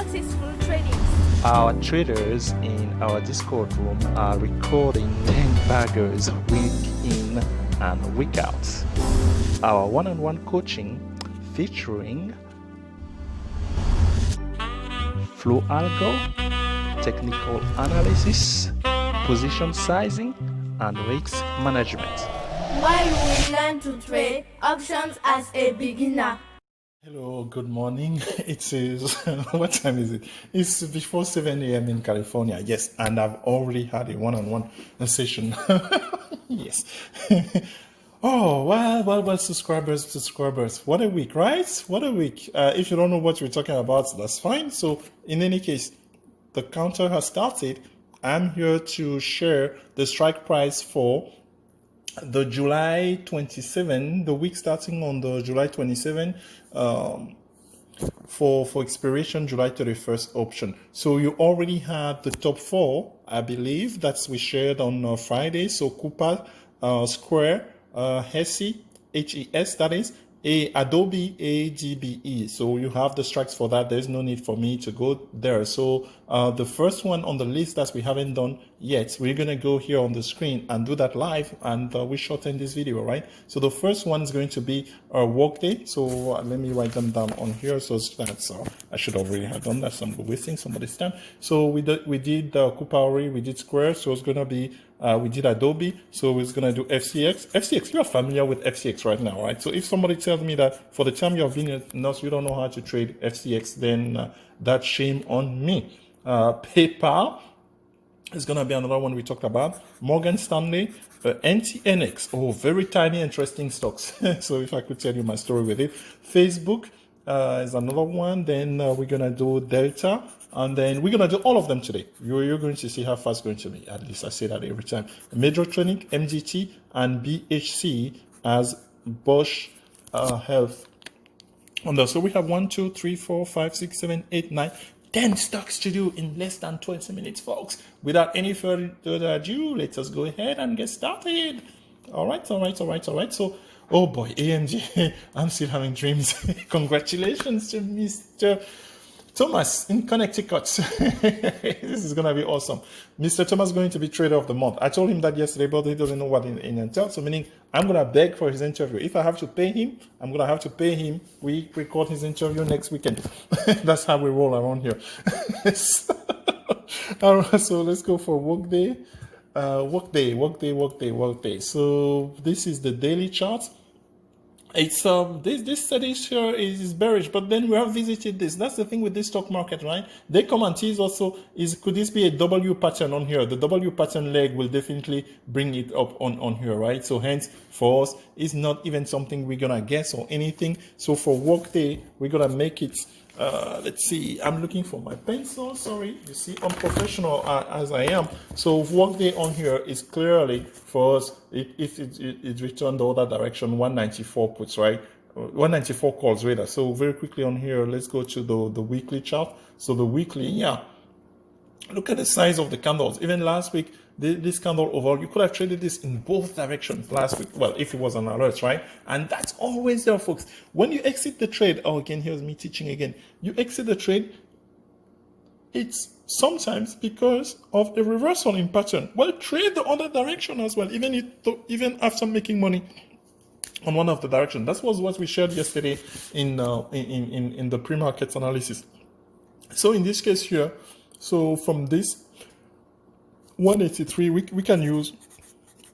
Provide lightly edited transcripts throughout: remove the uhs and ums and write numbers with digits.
successful trading. Our traders in our Discord room are recording 10 baggers week in and week out. Our one-on-one coaching featuring flow algo, technical analysis, position sizing, and risk management. While we learn to trade options as a beginner. Hello, good morning. It is, what time is it? It's before 7 a.m. in California. Yes, and I've already had a one-on-one session. Yes. Oh, well, subscribers. What a week, right? What a week. If you don't know what we're talking about, that's fine. So, in any case, the counter has started. I'm here to share the strike price for the July 27, the week starting on the July 27, for expiration July 31st option. So you already had the top four, I believe, that's we shared on Friday. So COUP, Square, HES, HES, that is, ADBE, ADBE. So you have the strikes for that. There's no need for me to go there. So the first one on the list that we haven't done yet, we're going to go here on the screen and do that live, and we shorten this video, right? So the first one is going to be a workday. So let me write them down on here. So that's I should already have done that. So I'm wasting somebody's time. So we did COUP already, we did Square. So it's going to be we did Adobe, so we're going to do FCX. FCX, you are familiar with FCX right now, right? So if somebody tells me that for the time you have been in us, you don't know how to trade FCX, then that's shame on me. PayPal is going to be another one we talked about. Morgan Stanley, NTNX. Oh, very tiny, interesting stocks. So if I could tell you my story with it. Facebook is another one. Then we're going to do Delta. And then we're going to do all of them today. You're going to see how fast it's going to be. At least I say that every time. Medtronic, MGT, and BHC as Bosch Health. So we have 1, 2, 3, 4, 5, 6, 7, 8, 9, 10 stocks to do in less than 20 minutes, folks. Without any further ado, let us go ahead and get started. All right. So, oh boy, AMG, I'm still having dreams. Congratulations to Mr. Thomas in Connecticut. This is going to be awesome. Mr. Thomas is going to be trader of the month. I told him that yesterday, but he doesn't know what in entail. So meaning I'm going to beg for his interview. If I have to pay him, I'm going to have to pay him. We record his interview next weekend. That's how we roll around here. All right, so let's go for workday. Workday. So this is the daily chart. It's this study here is bearish, but then we have visited this. That's the thing with this stock market, right? They come and tease also, could this be a W pattern on here? The W pattern leg will definitely bring it up on here, right? So hence for us, it's not even something we're gonna guess or anything. So for workday, we're gonna make it. Let's see, I'm looking for my pencil. Sorry, you see, unprofessional as I am. So workday on here is clearly for us, it returned the other direction, 194 puts, right? 194 calls rather. So very quickly on here, let's go to the weekly chart. So the weekly, yeah. Look at the size of the candles. Even last week, this candle overall, you could have traded this in both directions last week. Well, if it was an alert, right? And that's always there, folks. When you exit the trade, oh, again, here's me teaching again. You exit the trade, it's sometimes because of a reversal in pattern. Well, trade the other direction as well, even after making money on one of the directions. That was what we shared yesterday in the pre-market analysis. So in this case here, so from this 183, we can use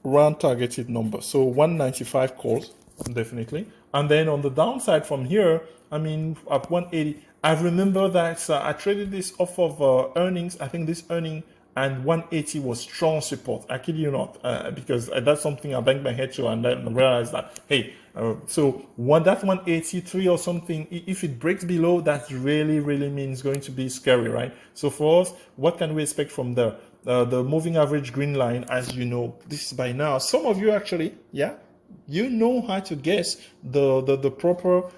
round targeted number. So 195 calls, definitely. And then on the downside from here, I mean, at 180, I remember that I traded this off of earnings. I think this earning and 180 was strong support. I kid you not, because that's something I banged my head to and then realized that, hey, so that 183 or something, if it breaks below, that really means going to be scary, right? So for us, what can we expect from there? The moving average green line, as you know, this is by now. Some of you actually, yeah, you know how to guess the proper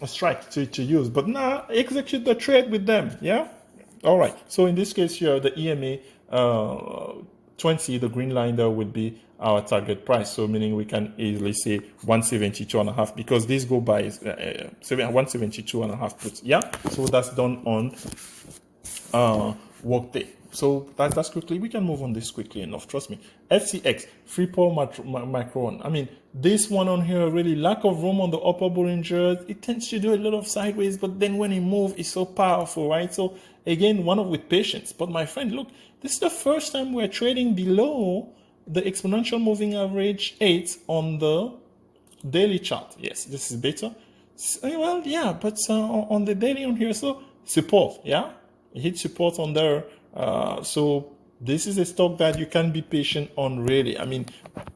strike to use. But now execute the trade with them, yeah? All right. So in this case here, the EMA 20, the green line there would be our target price. So meaning we can easily say 172.5 because these go by 172.5 puts. Yeah. So that's done on workday. So that's quickly. We can move on this quickly enough. Trust me. FCX, free Paul Macron. I mean, this one on here, really lack of room on the upper Bollinger. It tends to do a lot of sideways, but then when it moves, it's so powerful, right? So again, one of with patience. But my friend, look, this is the first time we're trading below the exponential moving average 8 on the daily chart. Yes, this is better. Well, yeah, but on the daily on here, so support, yeah, it hit support on there. So this is a stock that you can be patient on, really. I mean,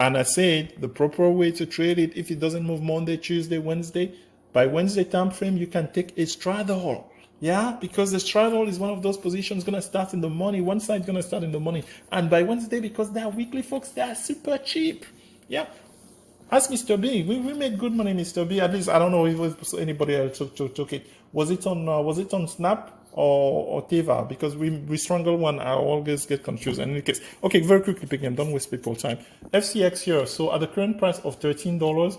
and I said the proper way to trade it, if it doesn't move Monday, Tuesday, Wednesday, by Wednesday time frame, you can take a straddle. Yeah, because the straddle is one of those positions going to start in the money. One side going to start in the money. And by Wednesday, because they are weekly, folks, they are super cheap. Yeah. Ask Mr. B. We made good money, Mr. B. At least I don't know if it was anybody else took it. Was it on Snap or Teva? Because we strangle one, I always get confused. In any case, okay, very quickly picking. Don't waste people's time. FCX here. So at the current price of $13,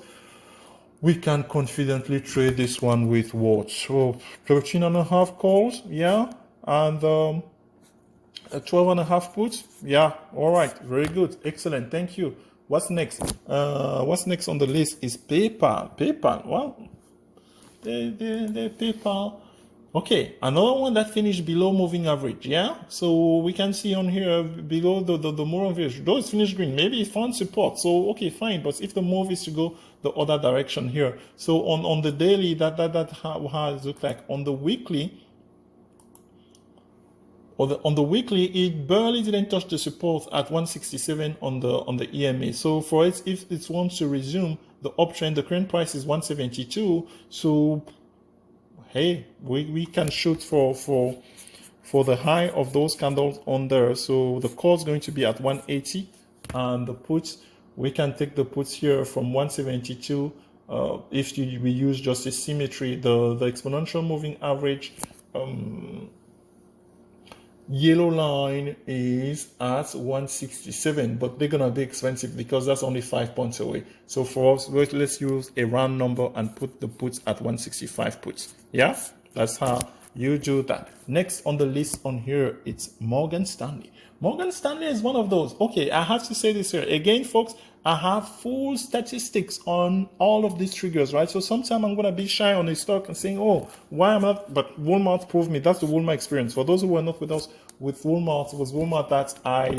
we can confidently trade this one with what? So 13.5 calls, yeah, and 12.5 puts, yeah. All right, very good, excellent, thank you. What's next? What's next on the list is PayPal. PayPal, well, the PayPal. Okay, another one that finished below moving average, yeah? So we can see on here below the moving average, those finished green, maybe it found support. So, okay, fine, but if the move is to go the other direction here. So on the daily, how it look like. On the weekly, on the weekly, it barely didn't touch the support at 167 on the EMA. So for it, if it wants to resume the uptrend, the current price is 172. So hey, we can shoot for the high of those candles on there. So the call is going to be at 180, and the puts, we can take the puts here from 172. If we use just a symmetry, the exponential moving average yellow line is at 167, but they're gonna be expensive because that's only 5 points away. So for us, let's use a round number and put the puts at 165 puts. Yeah, that's how you do that. Next on the list on here, it's Morgan Stanley. Morgan Stanley is one of those. Okay, I have to say this here again, folks. I have full statistics on all of these triggers, right? So sometimes I'm going to be shy on a stock and saying, oh, why am I? But Walmart proved me. That's the Walmart experience. For those who were not with us with Walmart, it was Walmart that I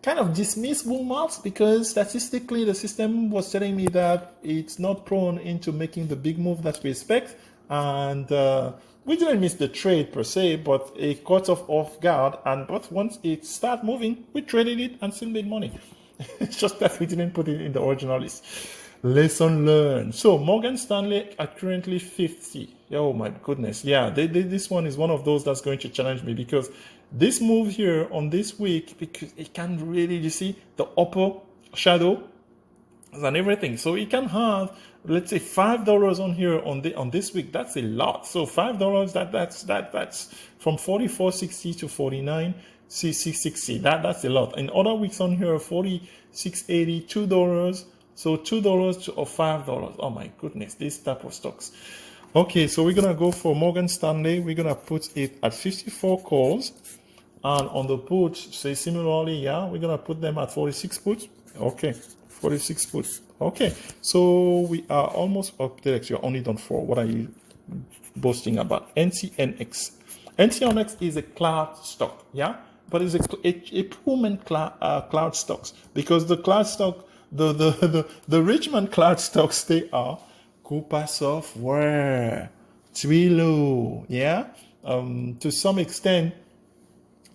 kind of dismissed Walmart because statistically the system was telling me that it's not prone into making the big move that we expect. And we didn't miss the trade per se, but it caught us off guard. But once it started moving, we traded it and still made money. It's just that we didn't put it in the original list. Lesson learned. So Morgan Stanley are currently 50. Oh my goodness. Yeah, this one is one of those that's going to challenge me because this move here on this week, because it can really, you see, the upper shadow and everything. So it can have, let's say, $5 on here on this week. That's a lot. So $5, that's from 44.60 to 49.60. That's a lot. In other weeks on here, 46.80, $2. So $2 or $5. Oh my goodness, this type of stocks. Okay, so we're gonna go for Morgan Stanley. We're gonna put it at 54 calls, and on the puts, say similarly, yeah, we're gonna put them at 46 puts. Okay, 46 puts. Okay, so we are almost up there. You're only done 4. What are you boasting about? NTNX. NTNX is a cloud stock, yeah, but it's a Pullman cloud stocks, because the cloud stock, the Richmond cloud stocks, they are Coupa Software, Lulu, yeah, to some extent,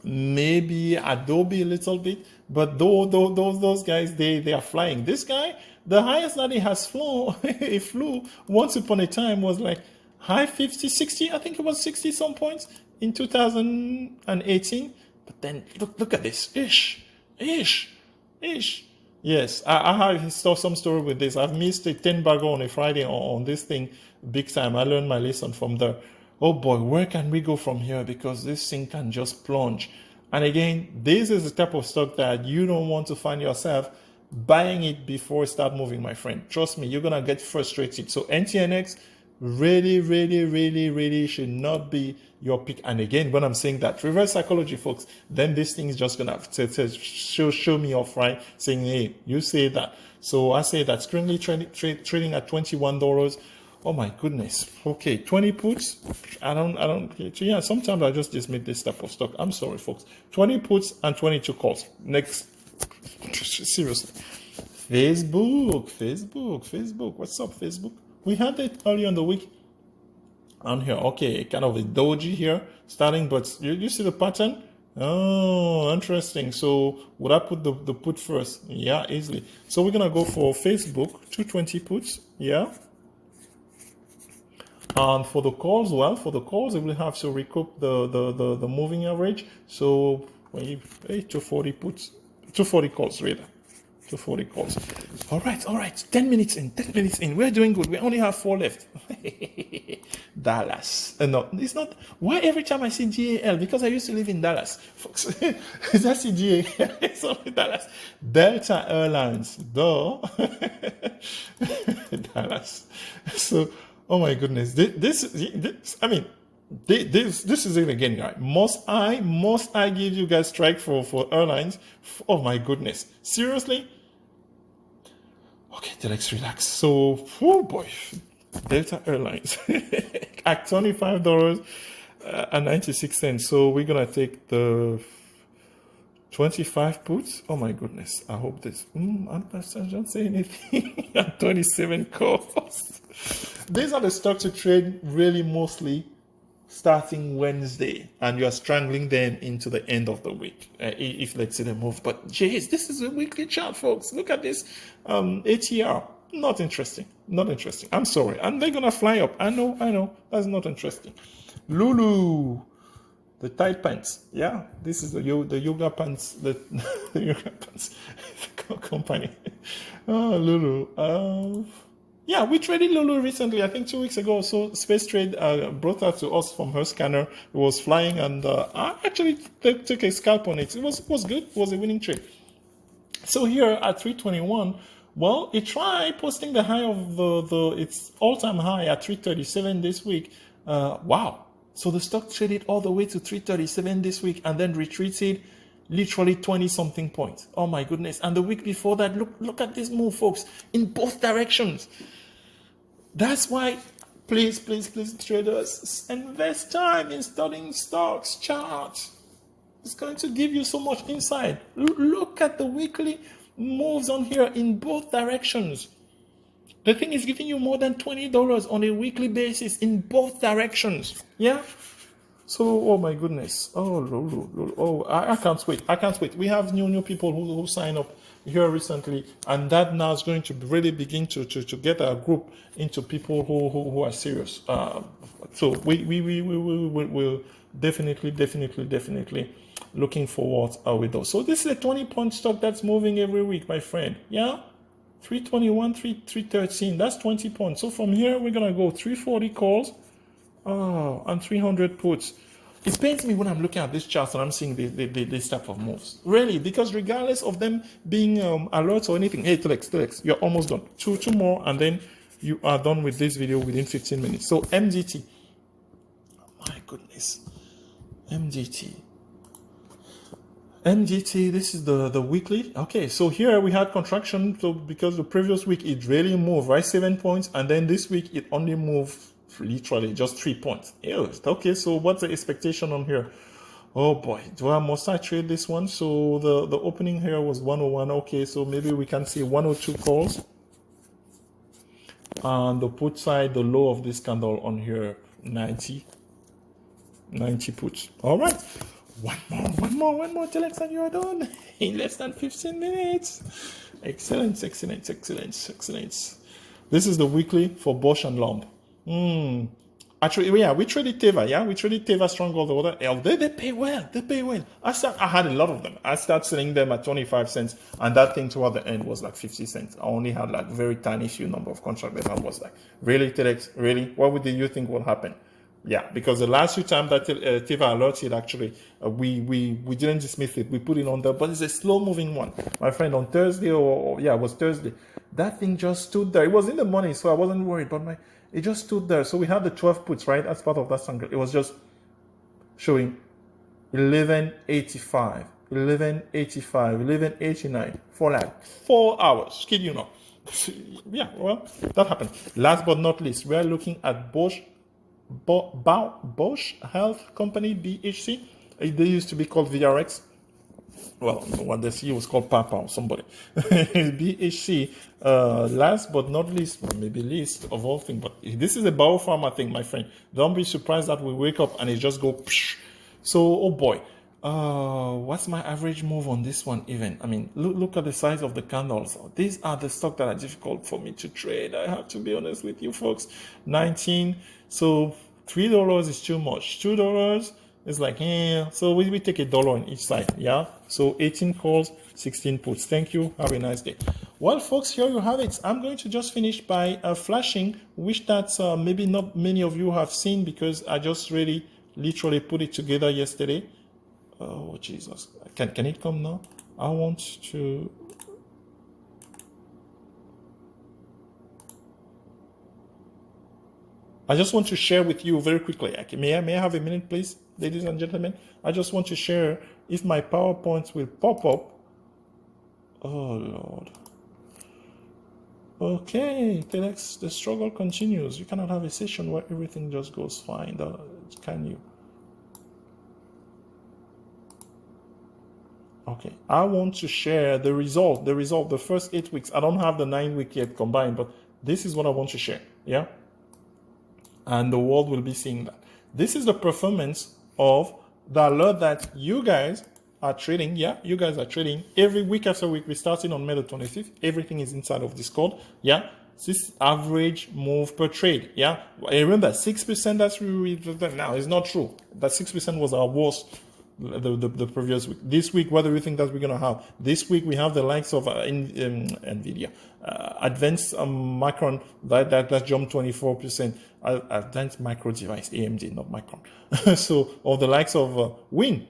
maybe Adobe a little bit, but those guys, they are flying. This guy, the highest that he has flown, he flew once upon a time was like high 50, 60, I think it was 60 some points in 2018. But then look at this, ish. Yes, I saw some story with this. I've missed a 10 bagger on a Friday on this thing big time. I learned my lesson from there. Oh boy, where can we go from here? Because this thing can just plunge. And again, this is the type of stock that you don't want to find yourself buying it before it start moving, my friend. Trust me, you're going to get frustrated. So NTNX really should not be your pick. And again, when I'm saying that, reverse psychology, folks, then this thing is just going to show me off, right? Saying, hey, you say that. So I say that's currently trading at $21. Oh my goodness. Okay, 20 puts. Yeah, sometimes I just dismiss this type of stock. I'm sorry, folks. 20 puts and 22 calls. Next. Seriously. Facebook. What's up, Facebook? We had it earlier in the week on here. Okay, kind of a doji here starting, but you see the pattern? Oh, interesting. So would I put the put first? Yeah, easily. So we're gonna go for Facebook, 220 puts. Yeah. And for the calls, well, for the calls, we will have to recoup the moving average. So 240 puts, 240 calls rather. 240 calls. All right. 10 minutes in. We're doing good. We only have 4 left. Dallas. No, it's not. Why every time I see GAL? Because I used to live in Dallas, folks. That's the GAL. It's only Dallas. Delta Airlines. Duh. Dallas. So, oh my goodness. This is it again, right? Must I give you guys strike for airlines? Oh my goodness. Seriously? Okay, let's relax. So, oh boy, Delta Airlines at $25.96. So we're gonna take the 25 puts. Oh my goodness. I hope this. I don't say anything. At 27 calls. These are the stocks to trade really mostly starting Wednesday, and you are strangling them into the end of the week. If let's say they move, but geez, this is a weekly chart, folks. Look at this ATR. Not interesting. I'm sorry, and they're gonna fly up. I know. That's not interesting. Lulu, the tight pants. Yeah, this is the yoga pants. The yoga pants company. Oh, Lulu. Yeah, we traded Lulu recently, I think 2 weeks ago. So Space Trade brought that to us from her scanner. It was flying, and I actually took a scalp on it. It was good. It was a winning trade. So here at 321, well, it tried posting the high of its all-time high at 337 this week. Wow. So the stock traded all the way to 337 this week and then retreated literally 20-something points. Oh my goodness. And the week before that, look at this move, folks, in both directions. That's why, please, traders, invest time in studying stocks charts. It's going to give you so much insight. Look at the weekly moves on here in both directions. The thing is giving you more than $20 on a weekly basis in both directions. Yeah? So, oh my goodness. Oh, Lulu. Oh, I can't wait. We have new people who sign up here recently, and that now is going to really begin to get a group into people who are serious. So we'll definitely looking forward with those. So this is a 20-point stock that's moving every week, my friend. Yeah, 321, 313. That's 20 points. So from here we're gonna go 340 calls. Oh, and 300 puts. It pains me when I'm looking at this chart and I'm seeing this type of moves. Really, because regardless of them being alerts or anything, hey, Telex, you're almost done. Two more, and then you are done with this video within 15 minutes. So MGT. My goodness. MGT, this is the weekly. Okay, so here we had contraction. So because the previous week it really moved, right? 7 points, and then this week it only moved literally just 3 points. Ew. Okay, so what's the expectation on here? Oh boy, must I trade this one? So the opening here was 101. Okay, so maybe we can see 102 calls. And the put side, the low of this candle on here, 90 puts. All right, one more till and you're done in less than 15 minutes. Excellent. This is the weekly for Bosch and Lomb. Actually, yeah, we traded Teva. Yeah, we traded Teva strong all the other. They pay well. I had a lot of them. I started selling them at 25 cents, and that thing toward the end was like 50 cents. I only had like very tiny few number of contracts. That was like, really, Telex, really? What would you think would happen? Yeah, because the last 2 times that Teva alerted, actually, we didn't dismiss it. We put it on there, but it's a slow-moving one. My friend, on Thursday, yeah, it was Thursday. That thing just stood there. It was in the money, so I wasn't worried, but it just stood there. So we had the 12 puts, right, as part of that cycle. It was just showing 1185, 1185, 1189 for like 4 hours. Kid you not. Yeah, well, that happened. Last but not least, we are looking at Bosch Health Company, BHC. They used to be called VRX. Well, what the CEO was called Papa or somebody. BHC, last but not least, maybe least of all things, but this is a biopharma thing, my friend. Don't be surprised that we wake up and it just go psh. So, oh boy. What's my average move on this one even? I mean, look at the size of the candles. These are the stocks that are difficult for me to trade. I have to be honest with you folks. 19. So $3 is too much. $2 is like, yeah. So we take $1 on each side. Yeah. So 18 calls, 16 puts. Thank you. Have a nice day. Well, folks, here you have it. I'm going to just finish by flashing, which that maybe not many of you have seen because I just really literally put it together yesterday. Oh, Jesus. Can it come now? I want to... I just want to share with you very quickly. May I have a minute, please, ladies and gentlemen? I just want to share if my PowerPoint will pop up. Oh, Lord. Okay, NTNX, the struggle continues. You cannot have a session where everything just goes fine, can you? Okay, I want to share the result, the first 8 weeks. I don't have the 9 week yet combined, but this is what I want to share, yeah? And the world will be seeing that. This is the performance of the alert that you guys are trading, yeah? You guys are trading every week after week. We're starting on May the 25th. Everything is inside of Discord, yeah? This average move per trade, yeah? I remember 6% that's now it's not true. That 6% was our worst the previous week. This week, what do we think that we're going to have? This week, we have the likes of NVIDIA, Advanced Micron, that jumped 24%. Advanced Micro Device, AMD, not Micron. So, or the likes of Win.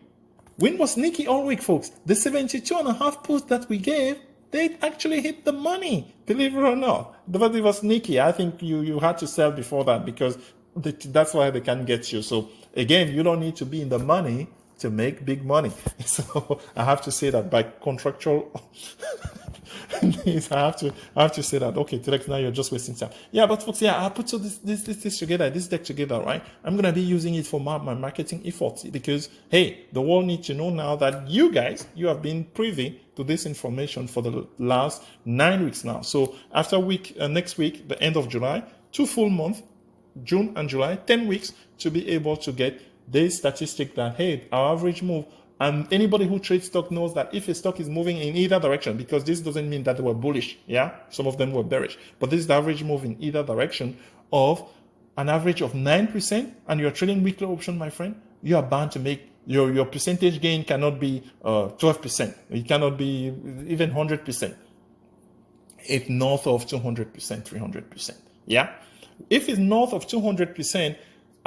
Win was sneaky all week, folks. The 72.5 put that we gave, they actually hit the money, believe it or not. But it was sneaky. I think you had to sell before that because that's why they can get you. So, again, you don't need to be in the money to make big money. So I have to say that by contractual I have to say that, okay, Telex, now you're just wasting time. Yeah, but folks, yeah, I put this together, this deck together, right? I'm gonna be using it for my marketing efforts because hey, the world needs to know now that you guys, you have been privy to this information for the last 9 weeks now. So after next week, the end of July, 2 full months, June and July, 10 weeks to be able to get this statistic that, hey, our average move, and anybody who trades stock knows that if a stock is moving in either direction, because this doesn't mean that they were bullish, yeah, some of them were bearish, but this is the average move in either direction of an average of 9%, and you're trading weekly option, my friend, you are bound to make your percentage gain cannot be 12%. It cannot be even 100%. It's north of 200%, 300%. Yeah, if it's north of 200%.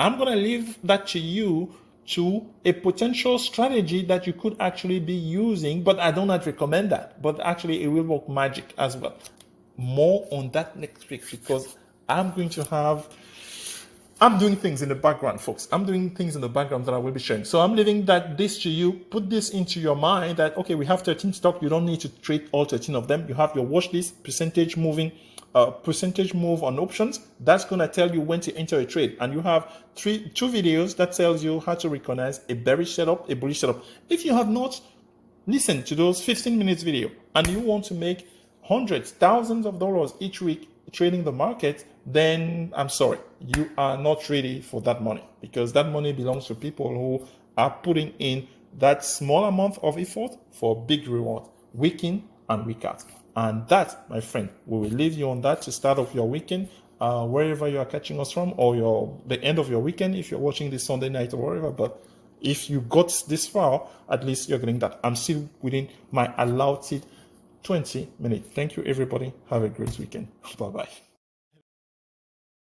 I'm going to leave that to you to a potential strategy that you could actually be using, but I do not recommend that. But actually, it will work magic as well. More on that next week because I'm doing things in the background, folks. I'm doing things in the background that I will be sharing. So I'm leaving this to you. Put this into your mind that, okay, we have 13 stocks. You don't need to trade all 13 of them. You have your watch list, percentage move on options. That's going to tell you when to enter a trade. And you have two videos that tells you how to recognize a bearish setup, a bullish setup. If you have not listened to those 15 minutes video and you want to make hundreds, thousands of dollars each week trading the market, then I'm sorry, you are not ready for that money because that money belongs to people who are putting in that small amount of effort for big reward, week in and week out. And that, my friend, we will leave you on that to start off your weekend, wherever you are catching us from, or the end of your weekend if you're watching this Sunday night or whatever. But if you got this far, at least you're getting that. I'm still within my allotted 20 minutes. Thank you, everybody. Have a great weekend. Bye-bye.